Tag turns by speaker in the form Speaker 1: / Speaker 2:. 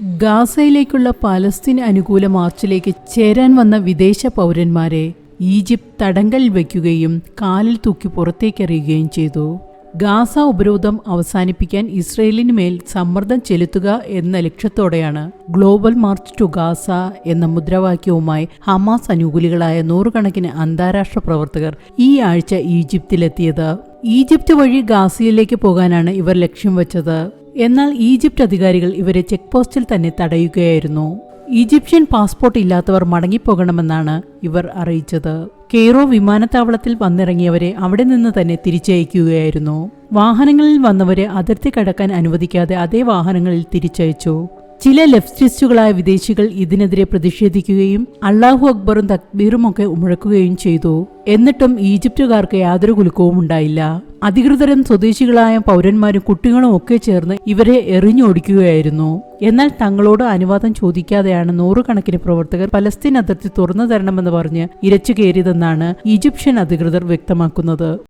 Speaker 1: ഗാസയിലേക്കുള്ള Palestine അനുകൂല മാർച്ചിലേക്ക് ചേരാൻ വന്ന വിദേശ പൗരന്മാരെ ഈജിപ്ത് തടങ്കൽ വയ്ക്കുകയും കാലിൽ തൂക്കി പുറത്തേക്കെറിയുകയും ചെയ്തു. ഗാസ ഉപരോധം അവസാനിപ്പിക്കാൻ ഇസ്രയേലിന് മേൽ സമ്മർദ്ദം ചെലുത്തുക എന്ന ലക്ഷ്യത്തോടെയാണ് ഗ്ലോബൽ മാർച്ച് ടു ഗാസ എന്ന മുദ്രാവാക്യവുമായി ഹമാസ് അനുകൂലികളായ നൂറുകണക്കിന് അന്താരാഷ്ട്ര പ്രവർത്തകർ ഈ ആഴ്ച ഈജിപ്തിലെത്തിയത്. ഈജിപ്ത് വഴി ഗാസയിലേക്ക് പോകാനാണ് ഇവർ ലക്ഷ്യം വെച്ചത്. എന്നാൽ ഈജിപ്ത് അധികാരികൾ ഇവരെ ചെക്ക് പോസ്റ്റിൽ തന്നെ തടയുകയായിരുന്നു. ഈജിപ്ഷ്യൻ പാസ്പോർട്ട് ഇല്ലാത്തവർ മടങ്ങിപ്പോകണമെന്നാണ് ഇവർ അറിയിച്ചത്. കെയ്റോ വിമാനത്താവളത്തിൽ വന്നിറങ്ങിയവരെ അവിടെ നിന്ന് തന്നെ തിരിച്ചയക്കുകയായിരുന്നു. വാഹനങ്ങളിൽ വന്നവരെ അതിർത്തി കടക്കാൻ അനുവദിക്കാതെ അതേ വാഹനങ്ങളിൽ തിരിച്ചയച്ചു. ചില ലെഫ്റ്റിസ്റ്റുകളായ വിദേശികൾ ഇതിനെതിരെ പ്രതിഷേധിക്കുകയും അല്ലാഹു അക്ബറും തക്ബീറുമൊക്കെ മുഴക്കുകയും ചെയ്തു. എന്നിട്ടും ഈജിപ്തുകാർക്ക് യാതൊരു കുലുക്കവും ഉണ്ടായില്ല. അധികൃതരും സ്വദേശികളായ പൗരന്മാരും കുട്ടികളും ഒക്കെ ചേർന്ന് ഇവരെ എറിഞ്ഞോടിക്കുകയായിരുന്നു. എന്നാൽ തങ്ങളോട് അനുവാദം ചോദിക്കാതെയാണ് നൂറുകണക്കിന് പ്രവർത്തകർ പലസ്തീൻ അതിർത്തി തുറന്നു തരണമെന്ന് പറഞ്ഞ് ഇരച്ചു കയറിയതെന്നാണ് ഈജിപ്ഷ്യൻ അധികൃതർ വ്യക്തമാക്കുന്നത്.